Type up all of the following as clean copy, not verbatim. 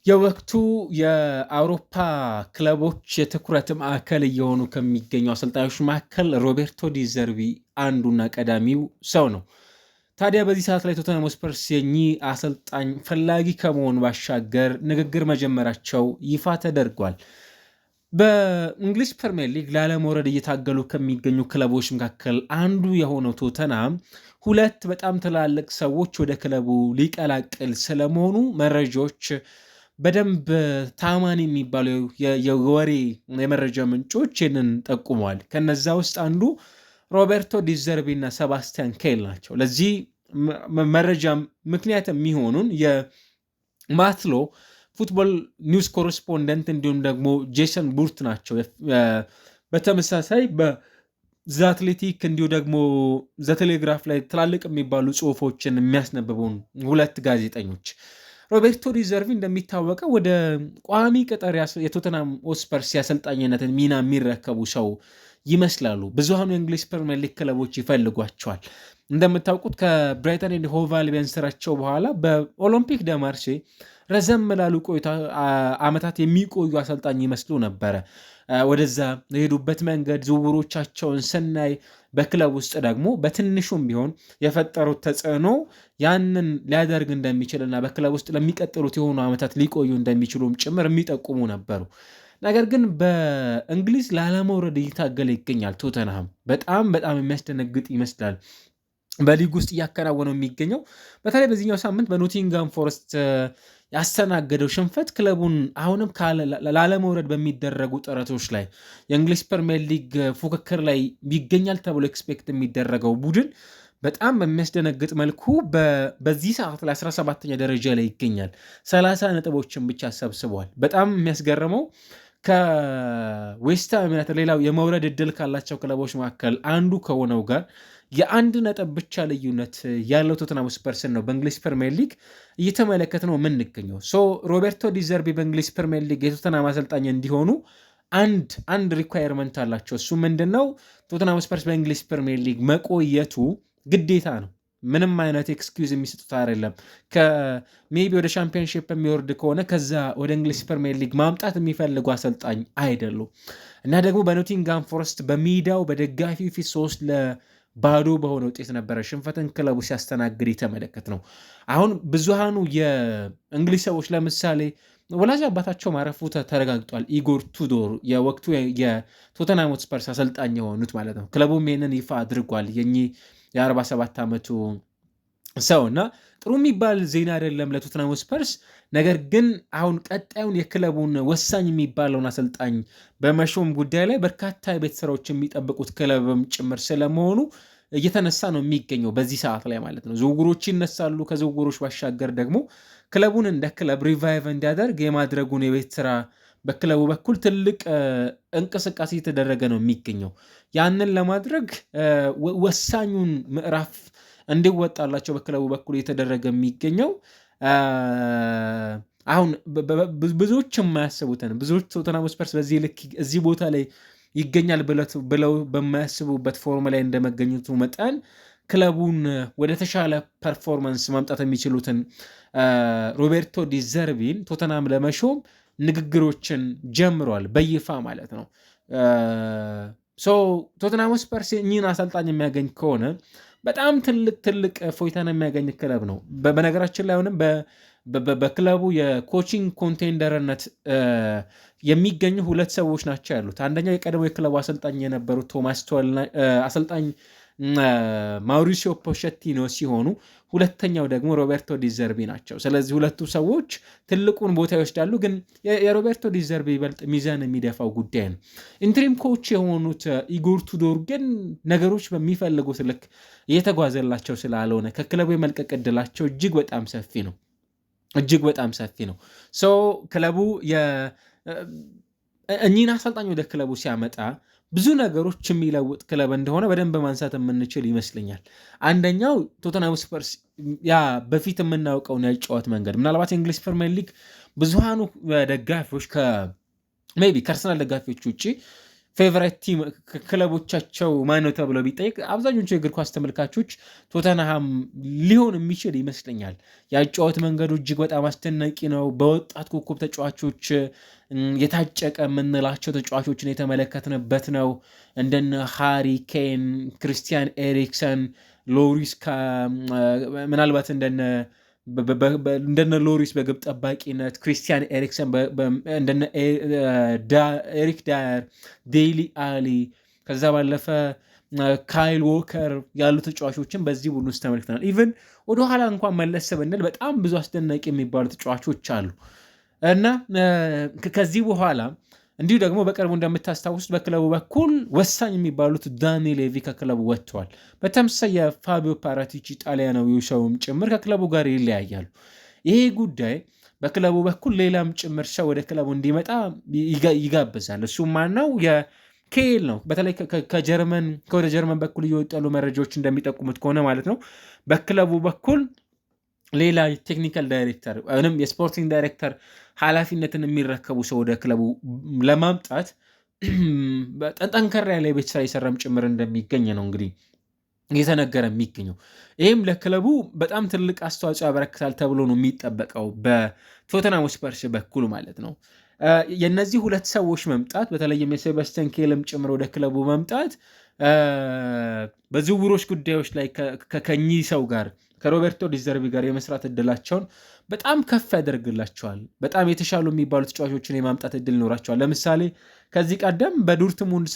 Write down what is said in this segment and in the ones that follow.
የወቅቱ የአውሮፓ ክለቦች የትኩረት ማዕከል እየሆኑ ከሚገኙ አሰልጣኞች መካከል ሮቤርቶ ዲዘርቢ አንዱና ቀዳሚው ሰው ነው። ታዲያ በዚህ ሰዓት ላይ ቶተንሃም ስፐርስ የኚህ አሰልጣኝ ፈላጊ ከመሆኑ ባሻገር ንግግር መጀመራቸው ይፋ ተደርጓል። በእንግሊዝ ፕሪሚየር ሊግ ላለመውረድ እየታገሉ ከሚገኙ ክለቦች መካከል አንዱ የሆነው ቶተንሃም ሁለት በጣም ትላልቅ ሰዎች ወደ ክለቡ ሊቀላቅል ስለመሆኑ መረጃዎች በደንብ ታማኒ የሚባሉ የወሬ የመረጃ ምንጮች ይህንን ጠቁመዋል። ከነዛ ውስጥ አንዱ ሮቤርቶ ዲዘርቢ እና ሰባስቲያን ኬል ናቸው። ለዚህ መረጃ ምክንያት የሚሆኑን የማትሎ ፉትቦል ኒውስ ኮረስፖንደንት እንዲሁም ደግሞ ጄሰን ቡርት ናቸው። በተመሳሳይ በዘአትሌቲክ እንዲሁ ደግሞ ዘቴሌግራፍ ላይ ትላልቅ የሚባሉ ጽሁፎችን የሚያስነብቡን ሁለት ጋዜጠኞች ሮቤርቶ ዲዘርቢ እንደሚታወቀው ወደ ቋሚ ቅጥር የቶተንሃም ስፐርስ የአሰልጣኝነትን ሚና የሚረከቡ ሰው ይመስላሉ። ብዙሃኑ የእንግሊዝ ፕሪሚየር ሊግ ክለቦች ይፈልጓቸዋል። እንደምታውቁት ከብራይተን ኤንድ ሆቭ አልቢዮን ስራቸው በኋላ በኦሎምፒክ ደ ማርሴ ረዘም ላሉ ቆይታ ዓመታት የሚቆዩ አሰልጣኝ ይመስሉ ነበረ። ወደዛ የሄዱበት መንገድ ዝውውሮቻቸውን ስናይ በክለብ ውስጥ ደግሞ በትንሹም ቢሆን የፈጠሩት ተጽዕኖ ያንን ሊያደርግ እንደሚችልና በክለብ ውስጥ ለሚቀጥሉት የሆኑ ዓመታት ሊቆዩ እንደሚችሉም ጭምር የሚጠቁሙ ነበሩ። ነገር ግን በእንግሊዝ ላለመውረድ እየታገለ ይገኛል። ቶተንሃም በጣም የሚያስደነግጥ ይመስላል በሊግ ውስጥ እያከናወነው የሚገኘው። በተለይ በዚህኛው ሳምንት በኖቲንጋም ፎረስት ያስተናገደው ሽንፈት ክለቡን አሁንም ላለመውረድ በሚደረጉ ጥረቶች ላይ የእንግሊዝ ፕሪሚየር ሊግ ፉክክር ላይ ይገኛል ተብሎ ኤክስፔክት የሚደረገው ቡድን በጣም በሚያስደነግጥ መልኩ በዚህ ሰዓት ላይ 17ኛ ደረጃ ላይ ይገኛል። 30 ነጥቦችን ብቻ ሰብስበዋል። በጣም የሚያስገርመው ከዌስትሃም ዩናይትድ ሌላው የመውረድ እድል ካላቸው ክለቦች መካከል አንዱ ከሆነው ጋር የአንድ ነጥብ ብቻ ልዩነት ያለው ቶተንሃም ስፐርስን ነው በእንግሊዝ ፕሪሚየር ሊግ እየተመለከት ነው የምንገኘው። ሮቤርቶ ዲዘርቢ በእንግሊዝ ፕሪሚየር ሊግ የቶተንሃም አሰልጣኝ እንዲሆኑ አንድ ሪኳየርመንት አላቸው። እሱ ምንድን ነው? ቶተንሃም ስፐርስ በእንግሊዝ ፕሪሚየር ሊግ መቆየቱ ግዴታ ነው። ምንም አይነት ኤክስኪውዝ የሚሰጡት አይደለም። ከሜቢ ወደ ሻምፒዮንሺፕ የሚወርድ ከሆነ ከዛ ወደ እንግሊዝ ፕሪሚየር ሊግ ማምጣት የሚፈልጉ አሰልጣኝ አይደሉም እና ደግሞ በኖቲንጋም ፎረስት በሜዳው በደጋፊው ፊት 3-0 በሆነ ውጤት ነበረ ሽንፈትን ክለቡ ሲያስተናግድ የተመለከት ነው። አሁን ብዙሃኑ የእንግሊዝ ሰዎች ለምሳሌ ወላጅ አባታቸው ማረፉ ተረጋግጧል። ኢጎር ቱዶር የወቅቱ የቶተንሃም ሆትስፐርስ አሰልጣኝ የሆኑት ማለት ነው። ክለቡም ይህንን ይፋ አድርጓል። የ47 ዓመቱ ሰው እና ጥሩ የሚባል ዜና አይደለም ለቶተንሃም ስፐርስ። ነገር ግን አሁን ቀጣዩን የክለቡን ወሳኝ የሚባለውን አሰልጣኝ በመሾም ጉዳይ ላይ በርካታ የቤት ስራዎች የሚጠብቁት ክለብም ጭምር ስለመሆኑ እየተነሳ ነው የሚገኘው በዚህ ሰዓት ላይ ማለት ነው። ዝውውሮች ይነሳሉ። ከዝውውሮች ባሻገር ደግሞ ክለቡን እንደ ክለብ ሪቫይቭ እንዲያደርግ የማድረጉን የቤት ስራ በክለቡ በኩል ትልቅ እንቅስቃሴ የተደረገ ነው የሚገኘው። ያንን ለማድረግ ወሳኙን ምዕራፍ እንዲወጣላቸው በክለቡ በኩል የተደረገ የሚገኘው አሁን ብዙዎች የማያስቡትን ብዙዎች ቶተንሃም ስፐርስ በዚህ ልክ እዚህ ቦታ ላይ ይገኛል ብለው በማያስቡበት ፎርም ላይ እንደመገኘቱ መጠን ክለቡን ወደ ተሻለ ፐርፎርማንስ ማምጣት የሚችሉትን ሮቤርቶ ዲዘርቢን ቶተንሃም ለመሾም ንግግሮችን ጀምረዋል በይፋ ማለት ነው። ቶተንሃም ስፐርስ እኚህን አሰልጣኝ የሚያገኝ ከሆነ በጣም ትልቅ ፎይታን የሚያገኝ ክለብ ነው። በነገራችን ላይ አሁንም በክለቡ የኮቺንግ ኮንቴንደርነት የሚገኙ ሁለት ሰዎች ናቸው ያሉት። አንደኛው የቀድሞ የክለቡ አሰልጣኝ የነበሩት ቶማስ ቱኸል አሰልጣኝ ማውሪሲዮ ፖቼቲኖ ሲሆኑ ሁለተኛው ደግሞ ሮቤርቶ ዲዘርቢ ናቸው። ስለዚህ ሁለቱ ሰዎች ትልቁን ቦታ ይወስዳሉ። ግን የሮቤርቶ ዲዘርቢ ይበልጥ ሚዛን የሚደፋው ጉዳይ ነው። ኢንትሪም ኮች የሆኑት ኢጎር ቱዶር ግን ነገሮች በሚፈልጉት ልክ እየተጓዘላቸው ስላልሆነ ከክለቡ የመልቀቅ ዕድላቸው እጅግ በጣም ሰፊ ነው። ክለቡ እኚህን አሰልጣኝ ወደ ክለቡ ሲያመጣ ብዙ ነገሮች የሚለውጥ ክለብ እንደሆነ በደንብ ማንሳት የምንችል ይመስለኛል። አንደኛው ቶተንሃም ስፐርስ ያ በፊት የምናውቀውን ያጨዋወት መንገድ ምናልባት የእንግሊዝ ፕሪሚየር ሊግ ብዙሃኑ ደጋፊዎች ከአርሰናል ደጋፊዎች ውጭ ፌቨራይት ቲም ክለቦቻቸው ማነው ተብለው ቢጠይቅ አብዛኞቹ የእግር ኳስ ተመልካቾች ቶተንሃም ሊሆን የሚችል ይመስለኛል። የአጨዋወት መንገዱ እጅግ በጣም አስደናቂ ነው። በወጣት ኮከብ ተጫዋቾች የታጨቀ የምንላቸው ተጫዋቾችን የተመለከትንበት ነው። እንደነ ሃሪ ኬን፣ ክርስቲያን ኤሪክሰን፣ ሎሪስ ምናልባት እንደነ ሎሪስ በግብ ጠባቂነት፣ ክሪስቲያን ኤሪክሰን እንደነ ኤሪክ ዳየር፣ ዴይሊ አሊ ከዛ ባለፈ ካይል ዎከር ያሉ ተጫዋቾችን በዚህ ቡድን ውስጥ ተመልክተናል። ኢቨን ወደኋላ እንኳን መለስ ብንል በጣም ብዙ አስደናቂ የሚባሉ ተጫዋቾች አሉ እና ከዚህ በኋላ እንዲሁ ደግሞ በቅርቡ እንደምታስታውሱት በክለቡ በኩል ወሳኝ የሚባሉት ዳኒ ሌቪ ከክለቡ ወጥተዋል። በተመሳሳይ የፋቢዮ ፓራቲቺ ጣሊያናዊው ሰውም ጭምር ከክለቡ ጋር ይለያያሉ። ይሄ ጉዳይ በክለቡ በኩል ሌላም ጭምር ሰው ወደ ክለቡ እንዲመጣ ይጋብዛል። እሱም ማነው? የኬል ነው። በተለይ ከወደ ጀርመን በኩል እየወጡ ያሉ መረጃዎች እንደሚጠቁሙት ከሆነ ማለት ነው በክለቡ በኩል ሌላ ቴክኒካል ዳይሬክተር ወይም የስፖርቲንግ ዳይሬክተር ኃላፊነትን የሚረከቡ ሰው ወደ ክለቡ ለማምጣት ጠንከር ያለ የቤት ስራ የሰራም ጭምር እንደሚገኝ ነው እንግዲህ እየተነገረ የሚገኘው። ይህም ለክለቡ በጣም ትልቅ አስተዋጽኦ ያበረክታል ተብሎ ነው የሚጠበቀው በቶተንሃም ስፐርስ በኩል ማለት ነው። የእነዚህ ሁለት ሰዎች መምጣት በተለይም የሴባስቲያን ኬልም ጭምር ወደ ክለቡ መምጣት በዝውውሮች ጉዳዮች ላይ ከኚህ ሰው ጋር ከሮቤርቶ ዲዘርቢ ጋር የመስራት እድላቸውን በጣም ከፍ ያደርግላቸዋል። በጣም የተሻሉ የሚባሉ ተጫዋቾችን የማምጣት እድል ይኖራቸዋል። ለምሳሌ ከዚህ ቀደም በዶርትሙንድ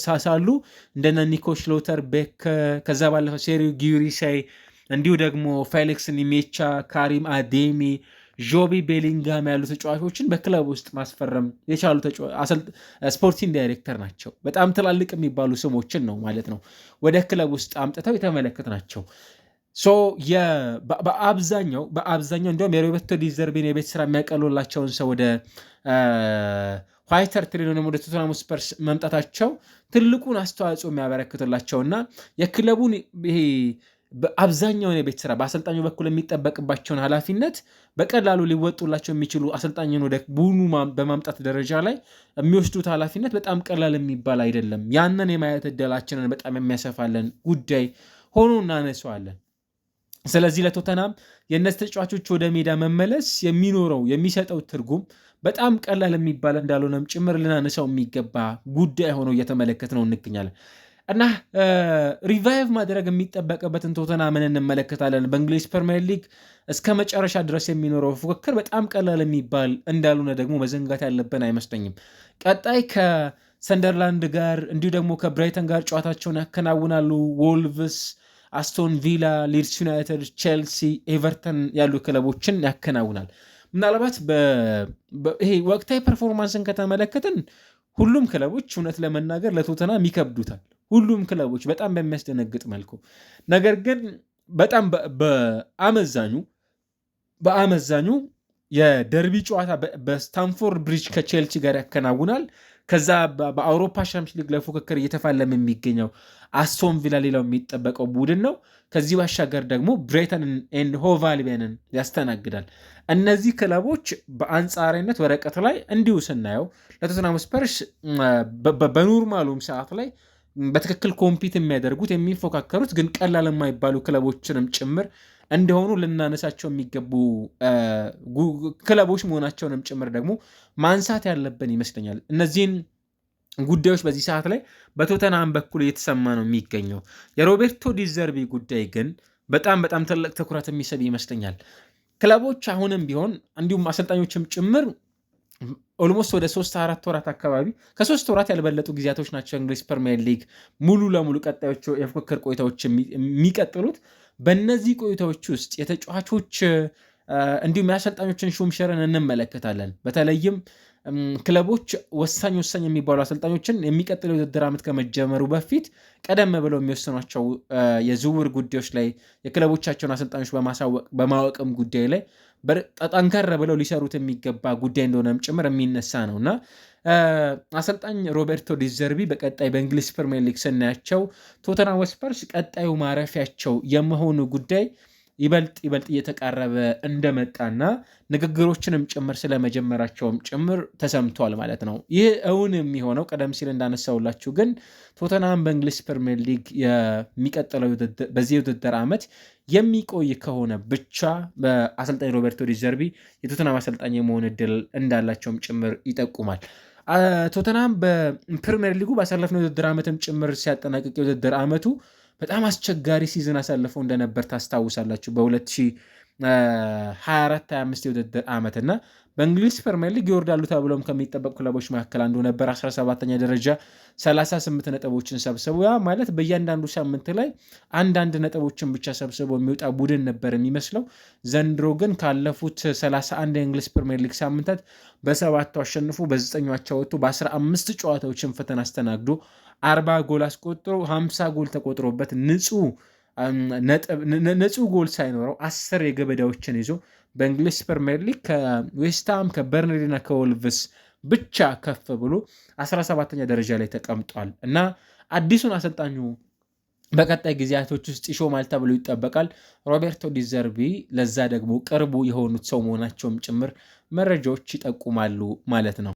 ሳሳሉ እንደነ ኒኮ ሽሎተር ቤክ፣ ከዛ ባለፈው ሴሪዮ ጊዩሪሳይ፣ እንዲሁ ደግሞ ፌሊክስ ኒሜቻ፣ ካሪም አዴሚ፣ ጆቢ ቤሊንጋም ያሉ ተጫዋቾችን በክለብ ውስጥ ማስፈረም የቻሉ ስፖርቲንግ ዳይሬክተር ናቸው። በጣም ትላልቅ የሚባሉ ስሞችን ነው ማለት ነው ወደ ክለብ ውስጥ አምጥተው የተመለከት ናቸው። በአብዛኛው እንዲሁም የሮቤርቶ ዲዘርቢን የቤት ስራ የሚያቀሉላቸውን ሰው ወደ ዋይተር ትሬን ወደ ቶተንሃም ስፐርስ መምጣታቸው ትልቁን አስተዋጽኦ የሚያበረክትላቸውና የክለቡን ይሄ በአብዛኛውን የቤት ስራ በአሰልጣኙ በኩል የሚጠበቅባቸውን ኃላፊነት በቀላሉ ሊወጡላቸው የሚችሉ አሰልጣኝን ወደ ቡድኑ በማምጣት ደረጃ ላይ የሚወስዱት ኃላፊነት በጣም ቀላል የሚባል አይደለም። ያንን የማየት እድላችንን በጣም የሚያሰፋለን ጉዳይ ሆኖ እናነሰዋለን። ስለዚህ ለቶተንሃም የእነዚህ ተጫዋቾች ወደ ሜዳ መመለስ የሚሰጠው ትርጉም በጣም ቀላል የሚባል እንዳልሆነም ጭምር ልናነሳው የሚገባ ጉዳይ ሆኖ እየተመለከት ነው እንገኛለን እና ሪቫይቭ ማድረግ የሚጠበቅበትን ቶተንሃምን እንመለከታለን። በእንግሊዝ ፕሪሚየር ሊግ እስከ መጨረሻ ድረስ የሚኖረው ፉክክር በጣም ቀላል የሚባል እንዳልሆነ ደግሞ መዘንጋት ያለብን አይመስለኝም። ቀጣይ ከሰንደርላንድ ጋር እንዲሁ ደግሞ ከብራይተን ጋር ጨዋታቸውን ያከናውናሉ። ወልቭስ፣ አስቶን ቪላ፣ ሊድስ ዩናይትድ፣ ቼልሲ፣ ኤቨርተን ያሉ ክለቦችን ያከናውናል። ምናልባት ይሄ ወቅታዊ ፐርፎርማንስን ከተመለከትን ሁሉም ክለቦች እውነት ለመናገር ለቶተንሃም ይከብዱታል። ሁሉም ክለቦች በጣም በሚያስደነግጥ መልኩ። ነገር ግን በጣም በአመዛኙ የደርቢ ጨዋታ በስታንፎርድ ብሪጅ ከቼልሲ ጋር ያከናውናል። ከዛ በአውሮፓ ሻምፒዮንስ ሊግ ለፉክክር እየተፋለመ የሚገኘው አስቶን ቪላ ሌላው የሚጠበቀው ቡድን ነው። ከዚህ ባሻገር ደግሞ ብራይተን ኤንድ ሆቭ አልቢዮንን ያስተናግዳል። እነዚህ ክለቦች በአንጻራዊነት ወረቀት ላይ እንዲሁ ስናየው ለቶተንሃም ስፐርስ በኖርማሉም ሰዓት ላይ በትክክል ኮምፒት የሚያደርጉት የሚፎካከሩት ግን ቀላል የማይባሉ ክለቦችንም ጭምር እንደሆኑ ልናነሳቸው የሚገቡ ክለቦች መሆናቸውንም ጭምር ደግሞ ማንሳት ያለብን ይመስለኛል። እነዚህን ጉዳዮች በዚህ ሰዓት ላይ በቶተንሃም በኩል እየተሰማ ነው የሚገኘው። የሮቤርቶ ዲዘርቢ ጉዳይ ግን በጣም ትልቅ ትኩረት የሚስብ ይመስለኛል። ክለቦች አሁንም ቢሆን እንዲሁም አሰልጣኞችም ጭምር ኦልሞስት ወደ 3-4 ወራት አካባቢ ከ3 ወራት ያልበለጡ ጊዜያቶች ናቸው እንግሊዝ ፕሪሚየር ሊግ ሙሉ ለሙሉ ቀጣዮቹ የፉክክር ቆይታዎች የሚቀጥሉት። በእነዚህ ቆይታዎች ውስጥ የተጫዋቾች እንዲሁም የአሰልጣኞችን ሹምሽርን እንመለከታለን። በተለይም ክለቦች ወሳኝ የሚባሉ አሰልጣኞችን የሚቀጥለው የውድድር ዓመት ከመጀመሩ በፊት ቀደም ብለው የሚወስኗቸው የዝውውር ጉዳዮች ላይ የክለቦቻቸውን አሰልጣኞች በማወቅም ጉዳይ ላይ ጠንከር ብለው ሊሰሩት የሚገባ ጉዳይ እንደሆነም ጭምር የሚነሳ ነው እና አሰልጣኝ ሮቤርቶ ዲዘርቢ በቀጣይ በእንግሊዝ ፕሪሚየር ሊግ ስናያቸው ቶተንሃም ስፐርስ ቀጣዩ ማረፊያቸው የመሆኑ ጉዳይ ይበልጥ እየተቃረበ እንደመጣና ንግግሮችንም ጭምር ስለመጀመራቸውም ጭምር ተሰምቷል ማለት ነው። ይህ እውን የሚሆነው ቀደም ሲል እንዳነሳውላችሁ ግን ቶተንሃም በእንግሊዝ ፕሪሚየር ሊግ የሚቀጥለው በዚህ ውድድር ዓመት የሚቆይ ከሆነ ብቻ በአሰልጣኝ ሮቤርቶ ዲ ዘርቢ የቶተንሃም አሰልጣኝ የመሆን እድል እንዳላቸውም ጭምር ይጠቁማል። ቶተንሃም በፕሪሚየር ሊጉ ባሳለፍነው የውድድር ዓመትም ጭምር ሲያጠናቅቅ የውድድር ዓመቱ በጣም አስቸጋሪ ሲዝን አሳልፈው እንደነበር ታስታውሳላችሁ። በ2024/25 የውድድር ዓመት እና በእንግሊዝ ፕሪሚየር ሊግ ይወርዳሉ ተብሎም ከሚጠበቁ ክለቦች መካከል አንዱ ነበር። 17ኛ ደረጃ 38 ነጥቦችን ሰብስበው ያ ማለት በእያንዳንዱ ሳምንት ላይ አንዳንድ ነጥቦችን ብቻ ሰብስበው የሚወጣ ቡድን ነበር የሚመስለው። ዘንድሮ ግን ካለፉት 31 የእንግሊዝ ፕሪሚየር ሊግ ሳምንታት በሰባቱ አሸንፎ በ9 አቻ ወጥቶ በ15 ጨዋታዎች ሽንፈትን አስተናግዶ 40 ጎል አስቆጥሮ 50 ጎል ተቆጥሮበት ንጹህ ጎል ሳይኖረው 10 የገበዳዎችን ይዞ በእንግሊዝ ፕሪሚየር ሊግ ከዌስትሃም ከበርንሊ እና ከወልቭስ ብቻ ከፍ ብሎ 17ኛ ደረጃ ላይ ተቀምጧል እና አዲሱን አሰልጣኙ በቀጣይ ጊዜያቶች ውስጥ ይሾማል ተብሎ ይጠበቃል። ሮቤርቶ ዲ ዘርቢ ለዛ ደግሞ ቅርቡ የሆኑት ሰው መሆናቸውም ጭምር መረጃዎች ይጠቁማሉ ማለት ነው።